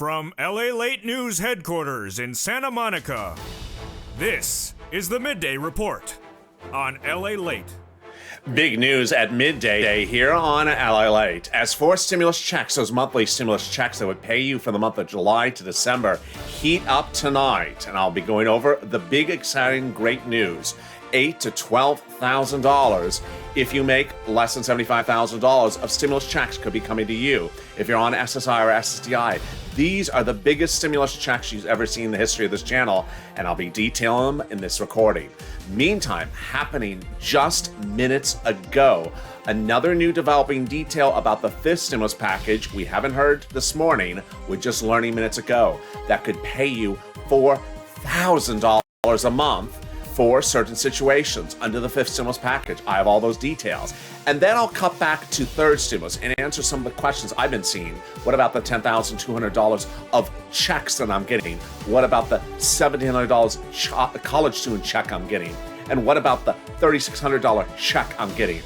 From LALATE News headquarters in Santa Monica, this is the Midday Report on LALATE. Big news at midday here on LALATE. As for stimulus checks, those monthly stimulus checks that would pay you for the month of July to December, heat up tonight. And I'll be going over the big, exciting, great news. $8,000 to $12,000 if you make less than $75,000 of stimulus checks could be coming to you. If you're on SSI or SSDI, these are the biggest stimulus checks you've ever seen in the history of this channel, and I'll be detailing them in this recording. Meantime, happening just minutes ago, another new developing detail about the fifth stimulus package we haven't heard this morning, we're just learning minutes ago, that could pay you $4,000 a month for certain situations under the fifth stimulus package. I have all those details. And then I'll cut back to third stimulus and answer some of the questions I've been seeing. What about the $10,200 of checks that I'm getting? What about the $1,700 college student check I'm getting? And what about the $3,600 check I'm getting?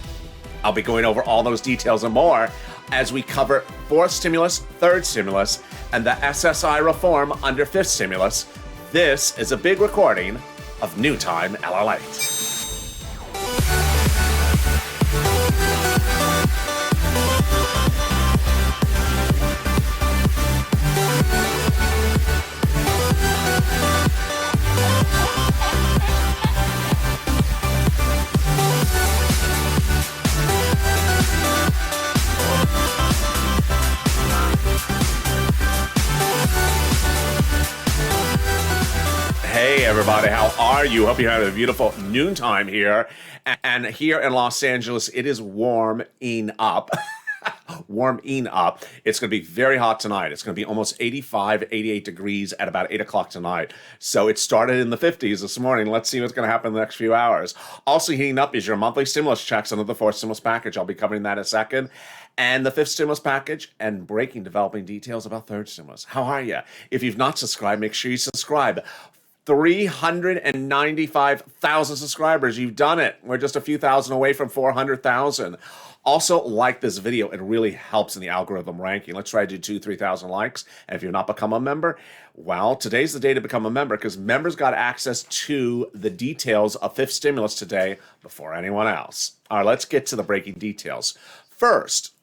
I'll be going over all those details and more as we cover fourth stimulus, third stimulus, and the SSI reform under fifth stimulus. This is a big recording of Noontime LALATE. Hey everybody, how are you? Hope you're having a beautiful noontime here. And here in Los Angeles, it is warming up. Warming up. It's going to be very hot tonight. It's going to be almost 85, 88 degrees at about 8 o'clock tonight. So it started in the 50s this morning. Let's see what's going to happen in the next few hours. Also heating up is your monthly stimulus checks under the fourth stimulus package. I'll be covering that in a second. And the fifth stimulus package and breaking developing details about third stimulus. How are you? If you've not subscribed, make sure you subscribe. 395,000 subscribers. You've done it. We're just a few thousand away from 400,000. Also, like this video. It really helps in the algorithm ranking. Let's try to do 3,000 likes. And if you've not become a member, well, today's the day to become a member because members got access to the details of fifth stimulus today before anyone else. All right, let's get to the breaking details. First,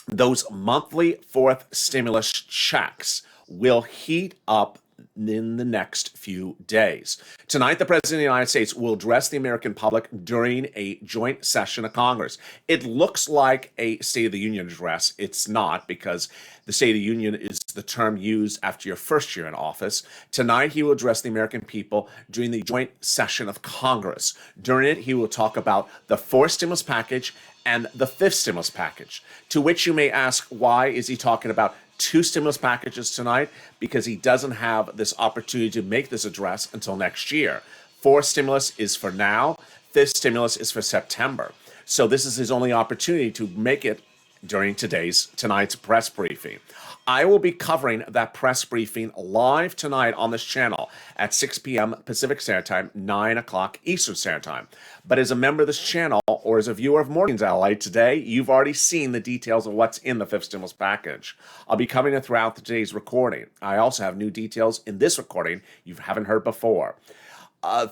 those monthly fourth stimulus checks will heat up in the next few days. Tonight, the President of the United States will address the American public during a joint session of Congress. It looks like a State of the Union address. It's not, because the State of the Union is the term used after your first year in office. Tonight, he will address the American people during the joint session of Congress. During it, he will talk about the fourth stimulus package and the fifth stimulus package, to which you may ask, why is he talking about two stimulus packages tonight? Because he doesn't have this opportunity to make this address until next year. Fourth stimulus is for now. Fifth stimulus is for September. So this is his only opportunity to make it during tonight's press briefing. I will be covering that press briefing live tonight on this channel at 6 p.m. Pacific Standard Time, 9 o'clock Eastern Standard Time. But as a member of this channel or as a viewer of Mornings LALATE today, you've already seen the details of what's in the fifth stimulus package. I'll be covering it throughout today's recording. I also have new details in this recording you haven't heard before.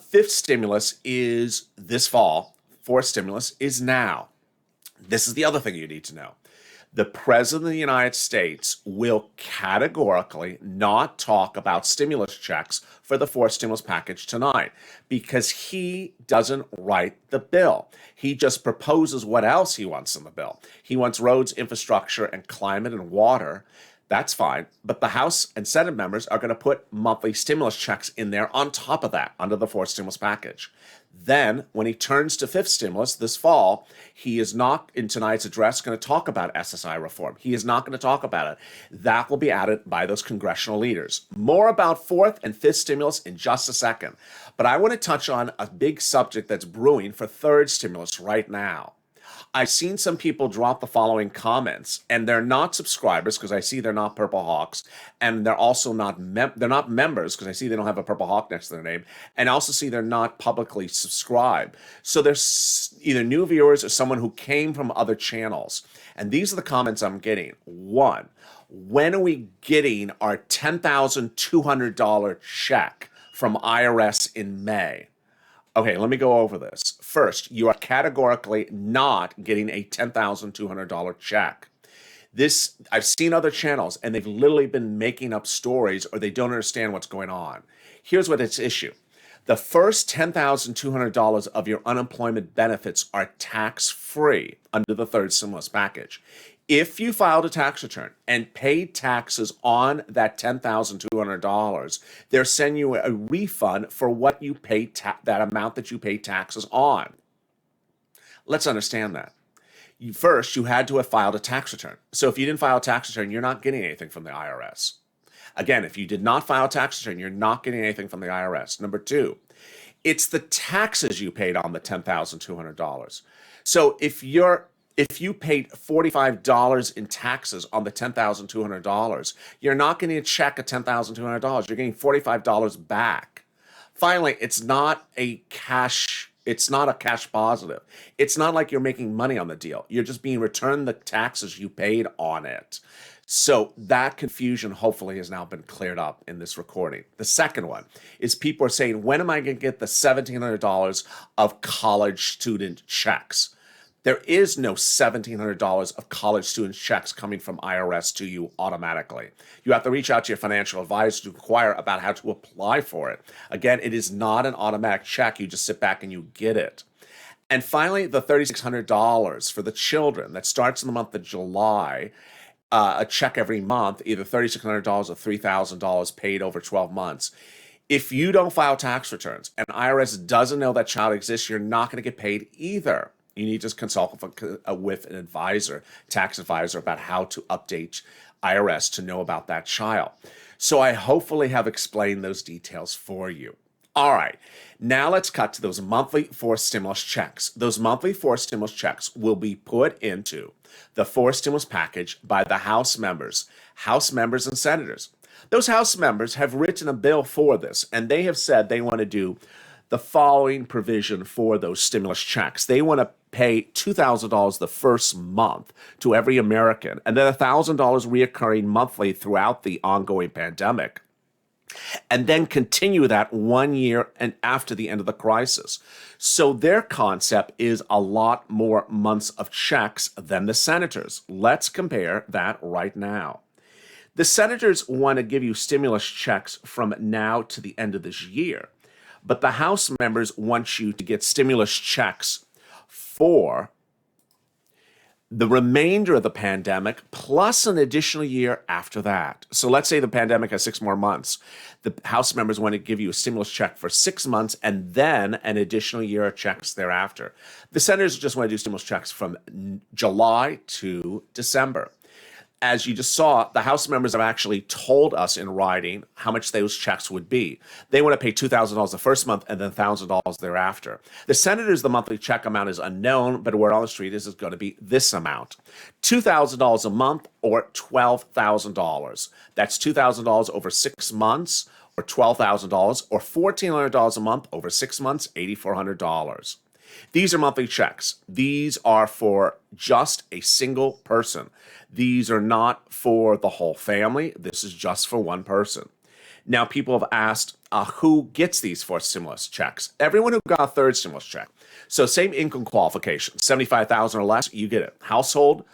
Fifth stimulus is this fall. Fourth stimulus is now. This is the other thing you need to know. The President of the United States will categorically not talk about stimulus checks for the fourth stimulus package tonight because he doesn't write the bill. He just proposes what else he wants in the bill. He wants roads, infrastructure, and climate and water. That's fine. But the House and Senate members are going to put monthly stimulus checks in there on top of that under the fourth stimulus package. Then, when he turns to fifth stimulus this fall, he is not, in tonight's address, going to talk about SSI reform. He is not going to talk about it. That will be added by those congressional leaders. More about fourth and fifth stimulus in just a second. But I want to touch on a big subject that's brewing for third stimulus right now. I've seen some people drop the following comments, and they're not subscribers because I see they're not Purple Hawks, and they're also not they're not members because I see they don't have a Purple Hawk next to their name, and I also see they're not publicly subscribed. So there's either new viewers or someone who came from other channels. And these are the comments I'm getting. One, when are we getting our $10,200 check from IRS in May? Okay, let me go over this. First, you are categorically not getting a $10,200 check. This, I've seen other channels and they've literally been making up stories or they don't understand what's going on. Here's what it's issue. The first $10,200 of your unemployment benefits are tax-free under the third stimulus package. If you filed a tax return and paid taxes on that $10,200, they're sending you a refund for what you paid, that amount that you paid taxes on. Let's understand that. First, you had to have filed a tax return. So if you didn't file a tax return, you're not getting anything from the IRS. Again, if you did not file a tax return, you're not getting anything from the IRS. Number two, it's the taxes you paid on the $10,200. So if you paid $45 in taxes on the $10,200, you're not getting a check of $10,200. You're getting $45 back. Finally, it's not a cash positive. It's not like you're making money on the deal. You're just being returned the taxes you paid on it. So that confusion hopefully has now been cleared up in this recording. The second one is people are saying, when am I going to get the $1,700 of college student checks? There is no $1,700 of college student checks coming from IRS to you automatically. You have to reach out to your financial advisor to inquire about how to apply for it. Again, it is not an automatic check. You just sit back and you get it. And finally, the $3,600 for the children that starts in the month of July, a check every month, either $3,600 or $3,000 paid over 12 months. If you don't file tax returns and IRS doesn't know that child exists, you're not going to get paid either. You need to consult with an advisor, tax advisor, about how to update IRS to know about that child. So I hopefully have explained those details for you. All right, now let's cut to those monthly forced stimulus checks. Those monthly forced stimulus checks will be put into the forced stimulus package by the House members and senators. Those House members have written a bill for this, and they have said they want to do the following provision for those stimulus checks. They want to pay $2,000 the first month to every American, and then $1,000 reoccurring monthly throughout the ongoing pandemic, and then continue that 1 year and after the end of the crisis. So their concept is a lot more months of checks than the senators. Let's compare that right now. The senators want to give you stimulus checks from now to the end of this year, but the House members want you to get stimulus checks for the remainder of the pandemic plus an additional year after that. So let's say the pandemic has 6 more months. The House members want to give you a stimulus check for 6 months and then an additional year of checks thereafter. The senators just want to do stimulus checks from July to December. As you just saw, the House members have actually told us in writing how much those checks would be. They want to pay $2,000 the first month and then $1,000 thereafter. The senators, the monthly check amount is unknown, but word on the street is it's going to be this amount. $2,000 a month or $12,000. That's $2,000 over 6 months or $12,000 or $1,400 a month over 6 months, $8,400. These are monthly checks. These are for just a single person. These are not for the whole family. This is just for one person. Now, people have asked who gets these forced stimulus checks. Everyone who got a third stimulus check. So same income qualification, $75,000 or less, you get it. Household,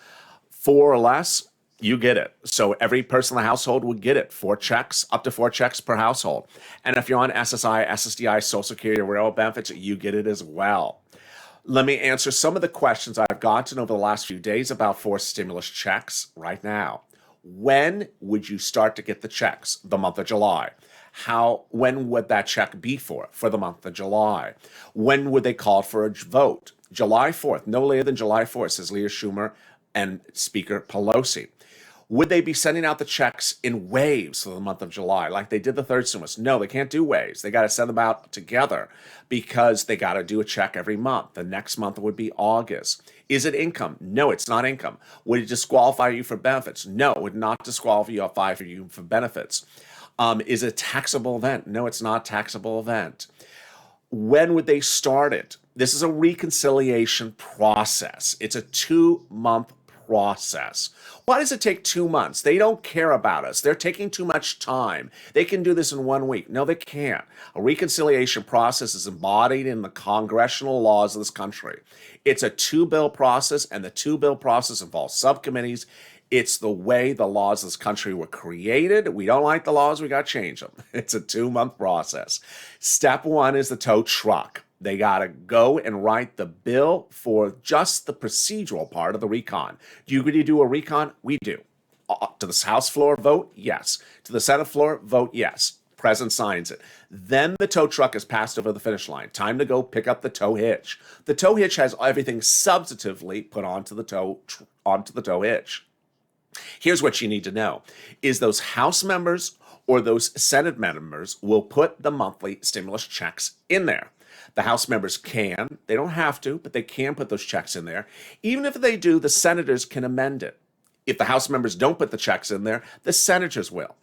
4 or less, you get it. So every person in the household would get it. 4 checks, up to 4 checks per household. And if you're on SSI, SSDI, Social Security, or railroad benefits, you get it as well. Let me answer some of the questions I've gotten over the last few days about forced stimulus checks right now. When would you start to get the checks? The month of July. When would that check be for? For the month of July. When would they call for a vote? July 4th, no later than July 4th, says Leader Schumer and Speaker Pelosi. Would they be sending out the checks in waves for the month of July like they did the third stimulus? No, they can't do waves. They got to send them out together because they got to do a check every month. The next month would be August. Is it income? No, it's not income. Would it disqualify you for benefits? No, it would not disqualify you for benefits. Is it a taxable event? No, it's not a taxable event. When would they start it? This is a reconciliation process. It's a 2-month process. Why does it take 2 months? They don't care about us. They're taking too much time. They can do this in 1 week. No, they can't. A reconciliation process is embodied in the congressional laws of this country. It's a 2-bill process, and the 2-bill process involves subcommittees. It's the way the laws of this country were created. We don't like the laws, we got to change them. It's a 2-month process. Step 1 is the tow truck. They got to go and write the bill for just the procedural part of the recon. Do you do a recon? We do. To the House floor, vote? Yes. To the Senate floor, vote yes. President signs it. Then the tow truck is passed over the finish line. Time to go pick up the tow hitch. The tow hitch has everything substantively put onto the tow hitch. Here's what you need to know, is those House members or those Senate members will put the monthly stimulus checks in there. The House members can, they don't have to, but they can put those checks in there. Even if they do, the senators can amend it. If the House members don't put the checks in there, the senators will.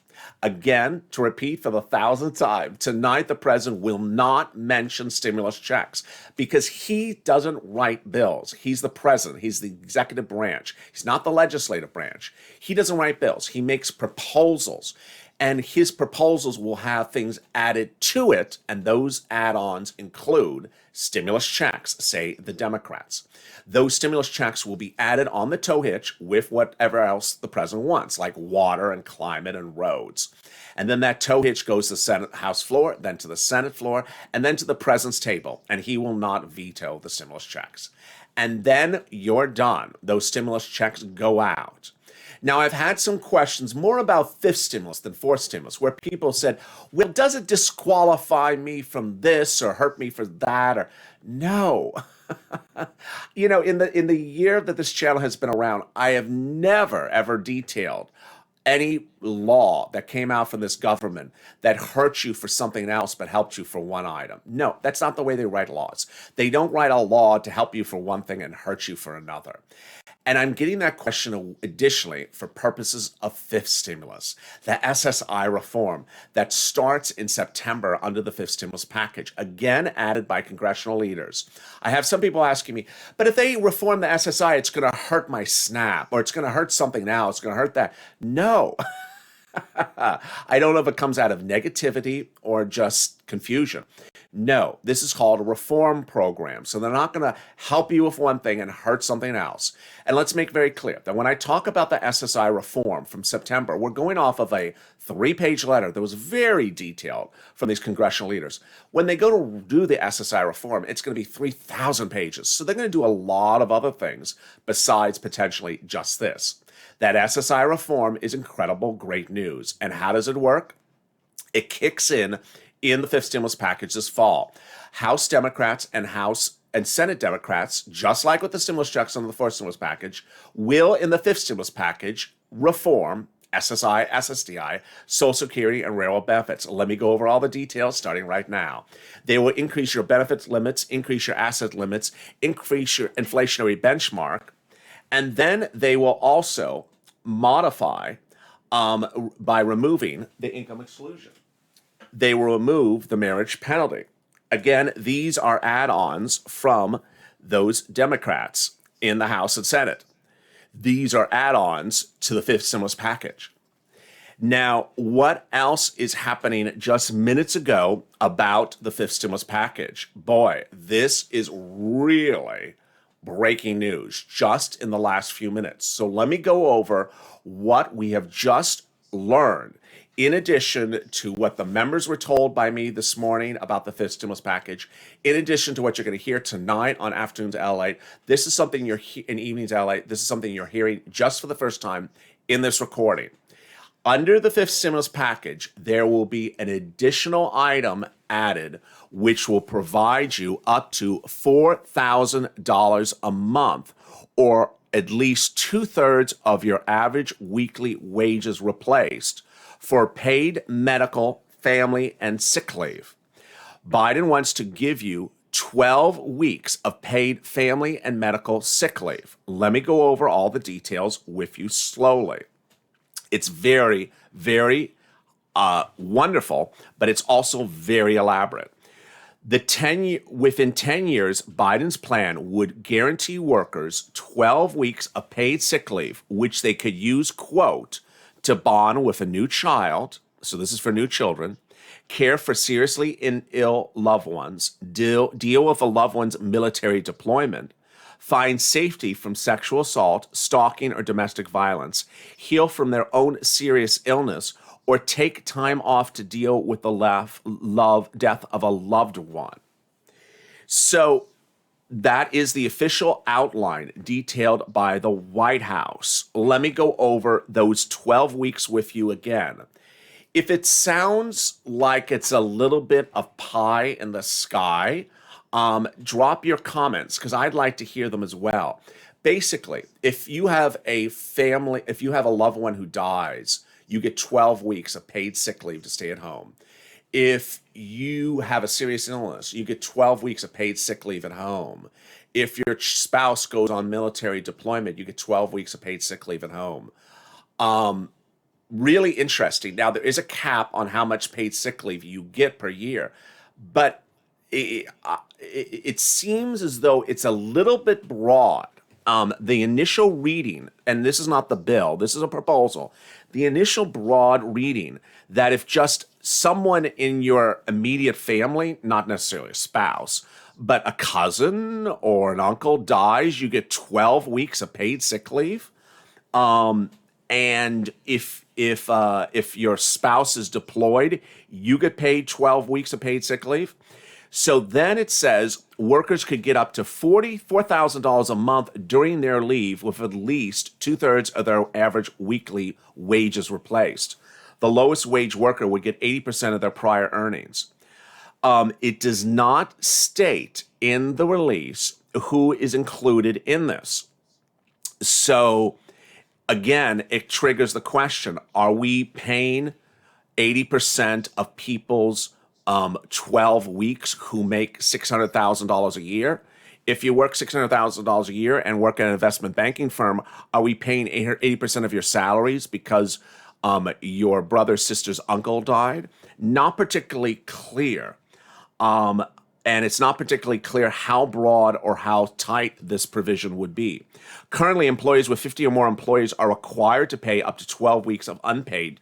Again, to repeat for the 1,000th time, tonight the president will not mention stimulus checks because he doesn't write bills. He's the president. He's the executive branch. He's not the legislative branch. He doesn't write bills. He makes proposals, and his proposals will have things added to it, and those add-ons include stimulus checks, say the Democrats. Those stimulus checks will be added on the tow hitch with whatever else the president wants, like water and climate and roads. And then that tow hitch goes to the Senate House floor, then to the Senate floor, and then to the president's table, and he will not veto the stimulus checks. And then you're done. Those stimulus checks go out. Now, I've had some questions more about fifth stimulus than fourth stimulus, where people said, well, does it disqualify me from this or hurt me for that? Or no. You know, in the year that this channel has been around, I have never, ever detailed any law that came out from this government that hurt you for something else but helped you for one item. No, that's not the way they write laws. They don't write a law to help you for one thing and hurt you for another. And I'm getting that question additionally for purposes of fifth stimulus, the SSI reform that starts in September under the fifth stimulus package, again added by congressional leaders. I have some people asking me, but if they reform the SSI, it's going to hurt my SNAP, or it's going to hurt something now, it's going to hurt that. No. I don't know if it comes out of negativity or just confusion. No, this is called a reform program. So they're not going to help you with one thing and hurt something else. And let's make very clear that when I talk about the SSI reform from September, we're going off of a 3-page letter that was very detailed from these congressional leaders. When they go to do the SSI reform, it's going to be 3,000 pages. So they're going to do a lot of other things besides potentially just this. That SSI reform is incredible, great news. And how does it work? It kicks in the fifth stimulus package this fall. House Democrats and Senate Democrats, just like with the stimulus checks under the fourth stimulus package, will in the fifth stimulus package reform SSI, SSDI, Social Security, and railroad benefits. Let me go over all the details starting right now. They will increase your benefits limits, increase your asset limits, increase your inflationary benchmark, and then they will also modify by removing the income exclusion. They will remove the marriage penalty. Again, these are add-ons from those Democrats in the House and Senate. These are add-ons to the fifth stimulus package. Now, what else is happening just minutes ago about the fifth stimulus package? Boy, this is really breaking news just in the last few minutes. So let me go over what we have just learned in addition to what the members were told by me this morning about the fifth stimulus package, in addition to what you're going to hear tonight on Afternoons LALATE. This is something in Evenings LALATE. This is something you're hearing just for the first time in this recording. Under the fifth stimulus package, there will be an additional item added, which will provide you up to $4,000 a month, or at least 2/3 of your average weekly wages replaced for paid medical, family, and sick leave. Biden wants to give you 12 weeks of paid family and medical sick leave. Let me go over all the details with you slowly. It's very, very wonderful, but it's also very elaborate. Within 10 years, Biden's plan would guarantee workers 12 weeks of paid sick leave, which they could use, quote, to bond with a new child. So this is for new children, care for seriously ill loved ones, deal with a loved one's military deployment, find safety from sexual assault, stalking, or domestic violence, heal from their own serious illness, or take time off to deal with the death of a loved one. So that is the official outline detailed by the White House. Let me go over those 12 weeks with you again. If it sounds like it's a little bit of pie in the sky, drop your comments because I'd like to hear them as well. Basically, if you have a loved one who dies, you get 12 weeks of paid sick leave to stay at home. If you have a serious illness, you get 12 weeks of paid sick leave at home. If your spouse goes on military deployment, you get 12 weeks of paid sick leave at home. Really interesting. Now, there is a cap on how much paid sick leave you get per year, but it seems as though it's a little bit broad. The initial reading, and this is not the bill, this is a proposal, the initial broad reading that if just someone in your immediate family, not necessarily a spouse, but a cousin or an uncle dies, you get 12 weeks of paid sick leave. And if your spouse is deployed, you get paid 12 weeks of paid sick leave. So then it says workers could get up to $44,000 a month during their leave with at least 2/3 of their average weekly wages replaced. The lowest wage worker would get 80% of their prior earnings. It does not state in the release who is included in this. So again, it triggers the question, are we paying 80% of people's 12 weeks who make $600,000 a year? If you work $600,000 a year and work at an investment banking firm, are we paying 80% of your salaries because your brother, sister's uncle died? Not particularly clear. And it's not particularly clear how broad or how tight this provision would be. Currently, employees with 50 or more employees are required to pay up to 12 weeks of unpaid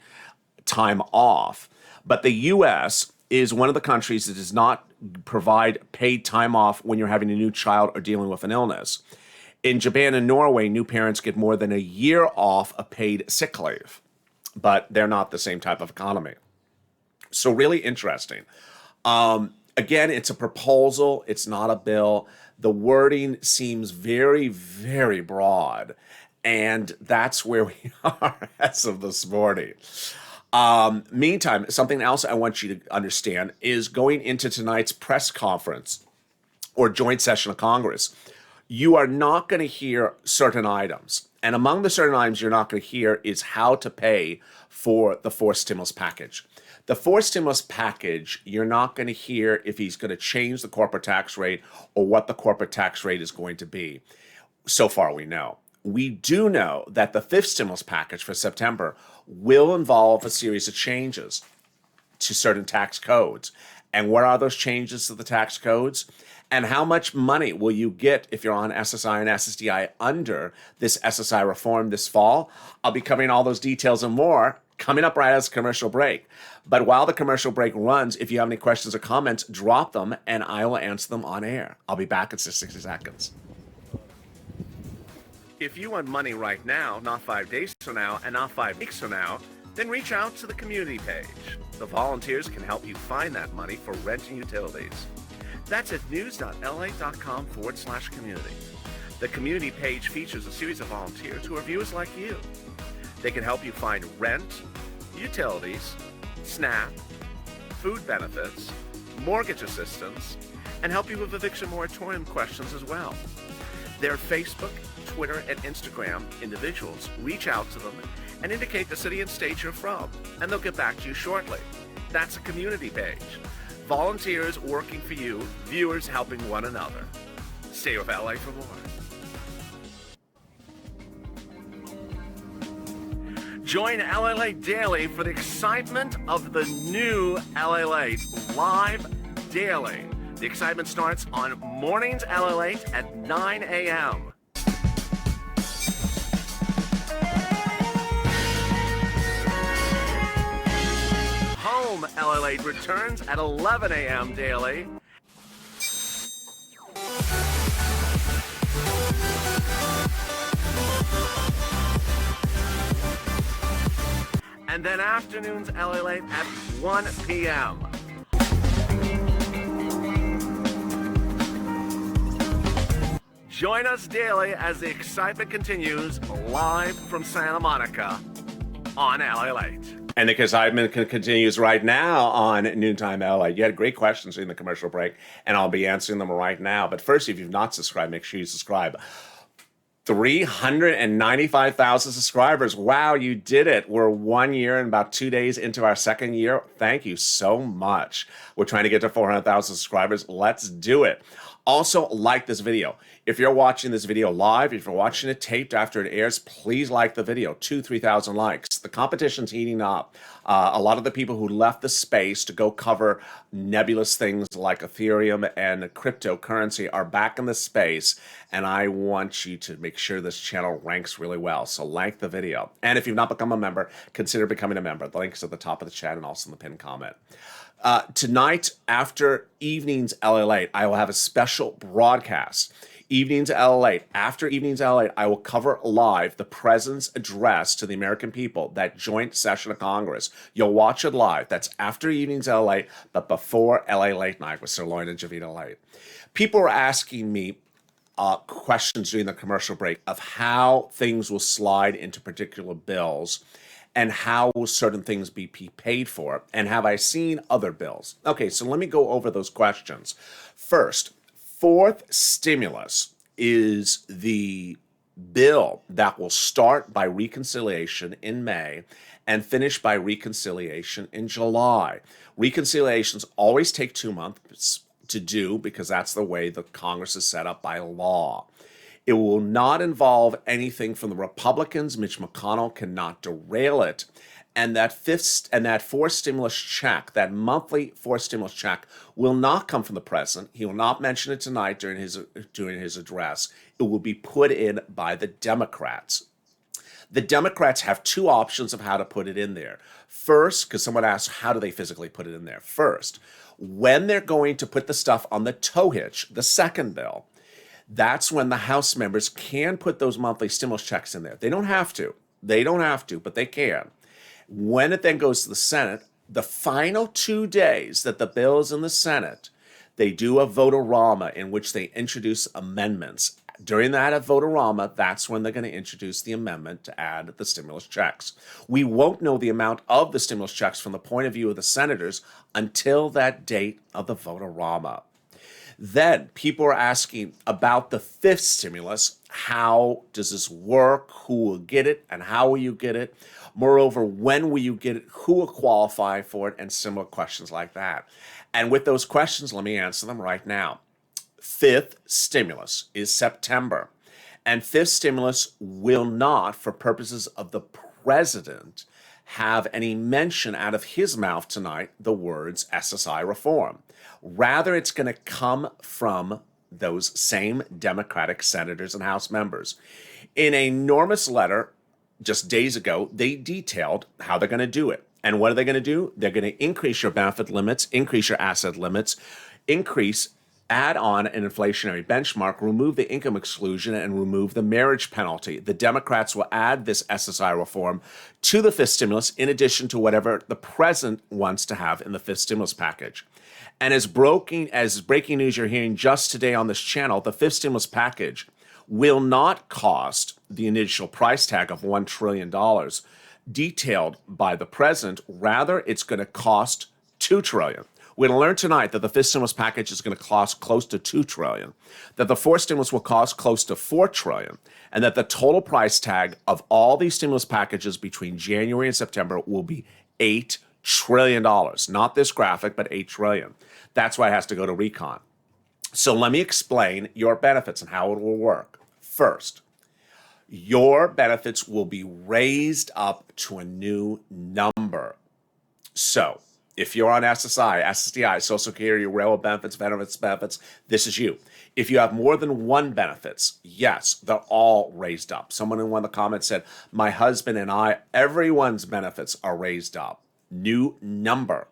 time off. But the U.S. is one of the countries that does not provide paid time off when you're having a new child or dealing with an illness. In Japan and Norway, new parents get more than a year off of paid sick leave, but they're not the same type of economy. So really interesting. Again, it's a proposal. It's not a bill. The wording seems very, very broad, and that's where we are as of this morning. Meantime, something else I want you to understand is going into tonight's press conference or joint session of Congress, you are not going to hear certain items. And among the certain items you're not going to hear is how to pay for the forced stimulus package. The forced stimulus package, you're not going to hear if he's going to change the corporate tax rate or what the corporate tax rate is going to be. So far, we know. We do know that the fifth stimulus package for September will involve a series of changes to certain tax codes. And what are those changes to the tax codes? And how much money will you get if you're on SSI and SSDI under this SSI reform this fall? I'll be covering all those details and more coming up right as a commercial break. But while the commercial break runs, if you have any questions or comments, drop them and I will answer them on air. I'll be back in 60 seconds. If you want money right now, not 5 days from now, and not 5 weeks from now, then reach out to the community page. The volunteers can help you find that money for rent and utilities. That's at news.la.com/community. The community page features a series of volunteers who are viewers like you. They can help you find rent, utilities, SNAP, food benefits, mortgage assistance, and help you with eviction moratorium questions as well. Their Facebook, Twitter and Instagram individuals, reach out to them and indicate the city and state you're from, and they'll get back to you shortly. That's a community page. Volunteers working for you, viewers helping one another. Stay with LA for more. Join LALATE daily for the excitement of the new LALATE live daily. The excitement starts on mornings LALATE at 9 a.m. Home LALATE returns at 11 a.m. daily. And then afternoons LALATE at 1 p.m. Join us daily as the excitement continues live from Santa Monica on LALATE. And the excitement continues right now on Noontime LA. You had great questions during the commercial break, and I'll be answering them right now. But first, if you've not subscribed, make sure you subscribe. 395,000 subscribers. Wow, you did it. We're 1 year and about 2 days into our second year. Thank you so much. We're trying to get to 400,000 subscribers. Let's do it. Also, like this video. If you're watching this video live, if you're watching it taped after it airs, please like the video. 3,000 likes. The competition's heating up. A lot of the people who left the space to go cover nebulous things like Ethereum and cryptocurrency are back in the space, and I want you to make sure this channel ranks really well. So like the video. And if you've not become a member, consider becoming a member. The link is at the top of the chat and also in the pinned comment. Tonight, after Evenings LALATE, I will have a special broadcast. Evenings LALATE. After Evenings LALATE, I will cover live the President's address to the American people, that joint session of Congress. You'll watch it live. That's after Evenings LALATE, but before LA Late Night with Sir Lloyd and Javita Late. People are asking me questions during the commercial break of how things will slide into particular bills and how will certain things be paid for, and have I seen other bills? Okay, so let me go over those questions. First, fourth stimulus is the bill that will start by reconciliation in May and finish by reconciliation in July. Reconciliations always take 2 months to do because that's the way the Congress is set up by law. It will not involve anything from the Republicans. Mitch McConnell cannot derail it. And that fourth stimulus check, that monthly fourth stimulus check, will not come from the president. He will not mention it tonight during his address. It will be put in by the Democrats. The Democrats have two options of how to put it in there. First, because someone asked, how do they physically put it in there? First, when they're going to put the stuff on the tow hitch, the second bill, that's when the House members can put those monthly stimulus checks in there. They don't have to. But they can. When it then goes to the Senate, the final 2 days that the bill is in the Senate, they do a vote-a-rama in which they introduce amendments. During that vote-a-rama, that's when they're going to introduce the amendment to add the stimulus checks. We won't know the amount of the stimulus checks from the point of view of the senators until that date of the vote-a-rama. Then people are asking about the fifth stimulus. How does this work? Who will get it? And how will you get it? Moreover, when will you get it? Who will qualify for it? And similar questions like that. And with those questions, let me answer them right now. Fifth stimulus is September. And fifth stimulus will not, for purposes of the president, have any mention out of his mouth tonight the words SSI reform. Rather, it's going to come from those same Democratic senators and House members. In an enormous letter just days ago, they detailed how they're going to do it. And what are they going to do? They're going to increase your benefit limits, increase your asset limits, add on an inflationary benchmark, remove the income exclusion, and remove the marriage penalty. The Democrats will add this SSI reform to the fifth stimulus in addition to whatever the president wants to have in the fifth stimulus package. And as breaking news you're hearing just today on this channel, the fifth stimulus package will not cost the initial price tag of $1 trillion detailed by the president. Rather, it's going to cost $2 trillion. We're going to learn tonight that the fifth stimulus package is going to cost close to $2 trillion, that the fourth stimulus will cost close to $4 trillion, and that the total price tag of all these stimulus packages between January and September will be $8 trillion. Not this graphic, but $8 trillion. That's why it has to go to recon. So let me explain your benefits and how it will work. First, your benefits will be raised up to a new number. So if you're on SSI, SSDI, Social Security, railroad benefits, veterans benefits, this is you. If you have more than one benefits, yes, they're all raised up. Someone in one of the comments said, my husband and I, everyone's benefits are raised up. New number.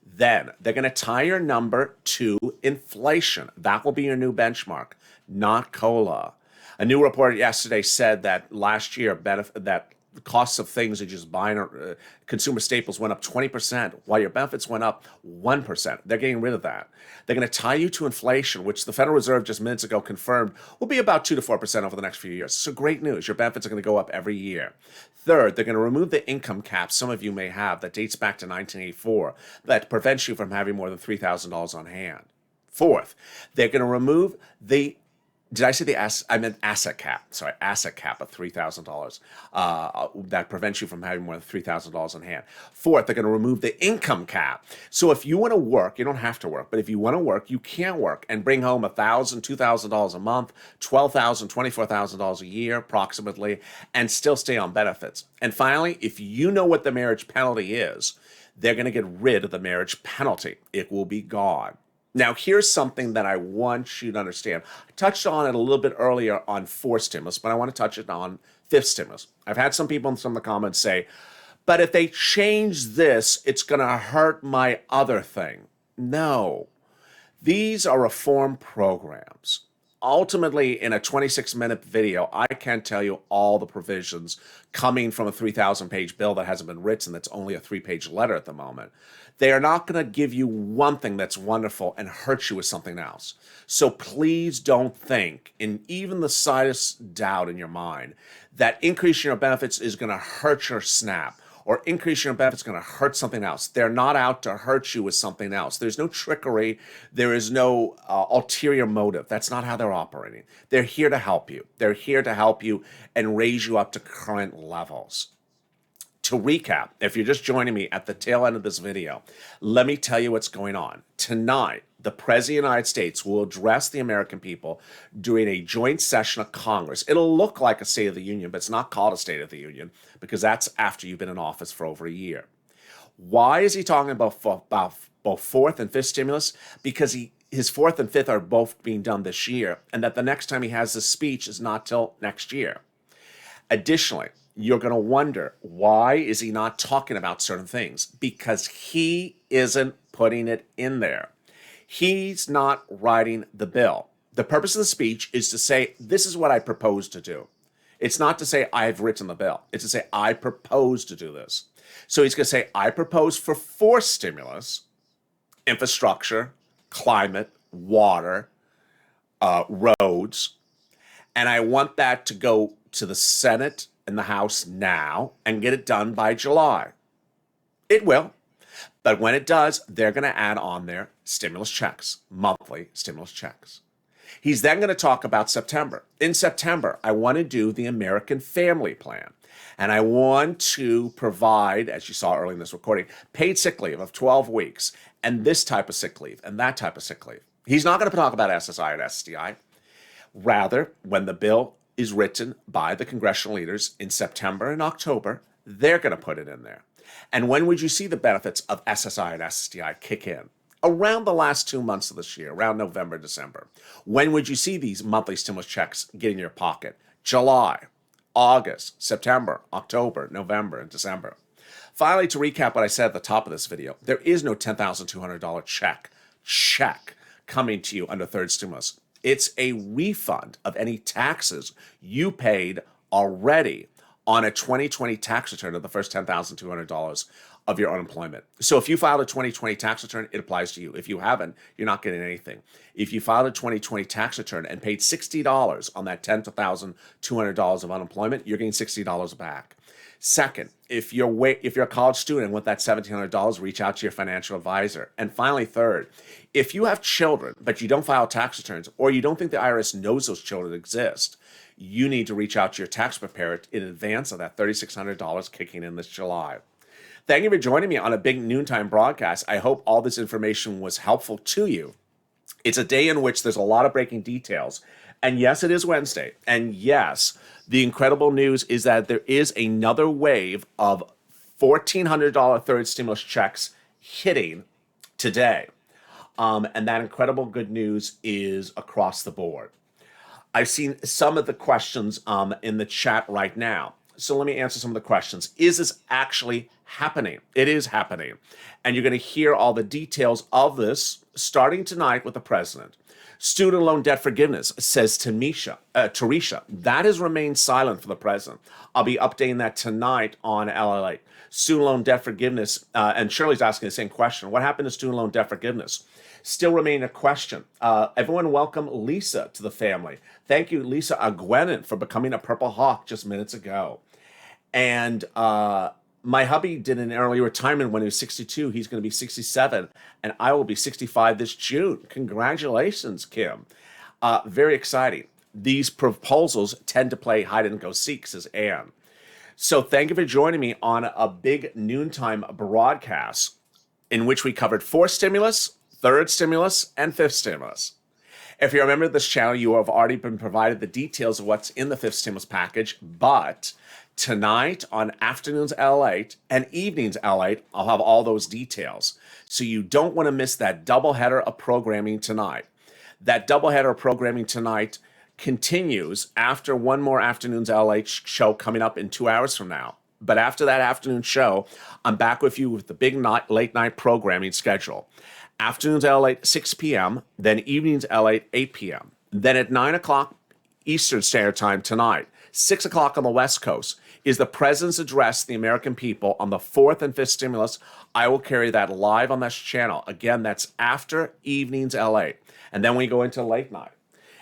Then they're going to tie your number to inflation. That will be your new benchmark, not COLA. A new report yesterday said that last year that the costs of things that you just buy, consumer staples went up 20%, while your benefits went up 1%. They're getting rid of that. They're going to tie you to inflation, which the Federal Reserve just minutes ago confirmed will be about 2 to 4% over the next few years. So great news. Your benefits are going to go up every year. Third, they're going to remove the income cap some of you may have that dates back to 1984 that prevents you from having more than $3,000 on hand. Fourth, they're going to remove the I meant asset cap. Sorry, asset cap of $3,000 that prevents you from having more than $3,000 on hand. Fourth, they're going to remove the income cap. So if you want to work, you don't have to work, but if you want to work, you can work and bring home $1,000, $2,000 a month, $12,000, $24,000 a year approximately, and still stay on benefits. And finally, if you know what the marriage penalty is, they're going to get rid of the marriage penalty. It will be gone. Now, here's something that I want you to understand. I touched on it a little bit earlier on fourth stimulus, but I want to touch it on fifth stimulus. I've had some people in some of the comments say, but if they change this, it's going to hurt my other thing. No, these are reform programs. Ultimately, in a 26-minute video, I can't tell you all the provisions coming from a 3,000-page bill that hasn't been written, that's only a 3-page letter at the moment. They are not going to give you one thing that's wonderful and hurt you with something else. So please don't think, in even the slightest doubt in your mind, that increasing your benefits is going to hurt your SNAP, or increasing your benefits is going to hurt something else. They're not out to hurt you with something else. There's no trickery. There is no ulterior motive. That's not how they're operating. They're here to help you. They're here to help you and raise you up to current levels. To recap, if you're just joining me at the tail end of this video, let me tell you what's going on. Tonight, the President of the United States will address the American people during a joint session of Congress. It'll look like a State of the Union, but it's not called a State of the Union because that's after you've been in office for over a year. Why is he talking about both fourth and fifth stimulus? Because his fourth and fifth are both being done this year, and that the next time he has this speech is not till next year. Additionally, you're going to wonder, why is he not talking about certain things? Because he isn't putting it in there. He's not writing the bill. The purpose of the speech is to say, this is what I propose to do. It's not to say, I've written the bill. It's to say, I propose to do this. So he's going to say, I propose for fourth stimulus, infrastructure, climate, water, roads, and I want that to go to the Senate and the House now and get it done by July. It will. But when it does, they're going to add on their stimulus checks, monthly stimulus checks. He's then going to talk about September. In September, I want to do the American Family Plan. And I want to provide, as you saw earlier in this recording, paid sick leave of 12 weeks and this type of sick leave and that type of sick leave. He's not going to talk about SSI and SSDI. Rather, when the bill is written by the congressional leaders in September and October, they're going to put it in there. And when would you see the benefits of SSI and SSDI kick in? Around the last 2 months of this year, around November, December. When would you see these monthly stimulus checks get in your pocket? July, August, September, October, November, and December. Finally, to recap what I said at the top of this video, there is no $10,200 check coming to you under third stimulus. It's a refund of any taxes you paid already on a 2020 tax return of the first $10,200 of your unemployment. So if you filed a 2020 tax return, it applies to you. If you haven't, you're not getting anything. If you filed a 2020 tax return and paid $60 on that $10,200 of unemployment, you're getting $60 back. Second, if you're a college student and want that $1,700, reach out to your financial advisor. And finally, third, if you have children but you don't file tax returns or you don't think the IRS knows those children exist, you need to reach out to your tax preparer in advance of that $3,600 kicking in this July. Thank you for joining me on a big noontime broadcast. I hope all this information was helpful to you. It's a day in which there's a lot of breaking details. And yes, it is Wednesday. And yes, the incredible news is that there is another wave of $1,400 third stimulus checks hitting today. And that incredible good news is across the board. I've seen some of the questions in the chat right now. So let me answer some of the questions. Is this actually happening? It is happening. And you're going to hear all the details of this starting tonight with the president. Student loan debt forgiveness, says Teresa. That has remained silent for the president. I'll be updating that tonight on LALATE. Student loan debt forgiveness, and Shirley's asking the same question. What happened to student loan debt forgiveness? Still remain a question. Everyone welcome Lisa to the family. Thank you, Lisa Agwenin, for becoming a Purple Hawk just minutes ago. And my hubby did an early retirement when he was 62. He's going to be 67, and I will be 65 this June. Congratulations, Kim. Very exciting. These proposals tend to play hide and go seek, says Anne. So thank you for joining me on a big noontime broadcast in which we covered fourth stimulus, third stimulus, and fifth stimulus. If you're a member of this channel, you have already been provided the details of what's in the fifth stimulus package, but tonight on Afternoons LALATE and Evenings LALATE, I'll have all those details. So you don't want to miss that doubleheader of programming tonight. That doubleheader of programming tonight continues after one more Afternoons LALATE show coming up in 2 hours from now. But after that afternoon show, I'm back with you with the big late night programming schedule. Afternoons LALATE 6 p.m., then Evenings LALATE 8 p.m. Then at 9 o'clock Eastern Standard Time tonight, 6 o'clock on the West Coast, is the President's address to the American people on the fourth and fifth stimulus. I will carry that live on this channel. Again, that's after Evenings LALATE. And then we go into late night.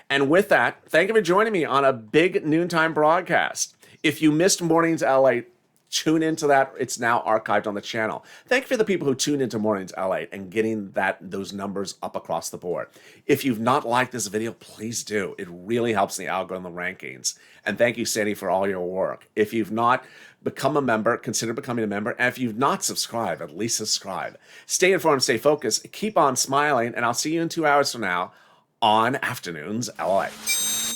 And with that, thank you for joining me on a big noontime broadcast. If you missed Mornings LALATE, tune into that. It's now archived on the channel. Thank you for the people who tuned into Mornings LALATE and getting those numbers up across the board. If you've not liked this video, please do. It really helps the algorithm rankings. And thank you, Sandy, for all your work. If you've not become a member, consider becoming a member. And if you've not subscribed, at least subscribe. Stay informed, stay focused, keep on smiling, and I'll see you in 2 hours from now on Afternoons LALATE.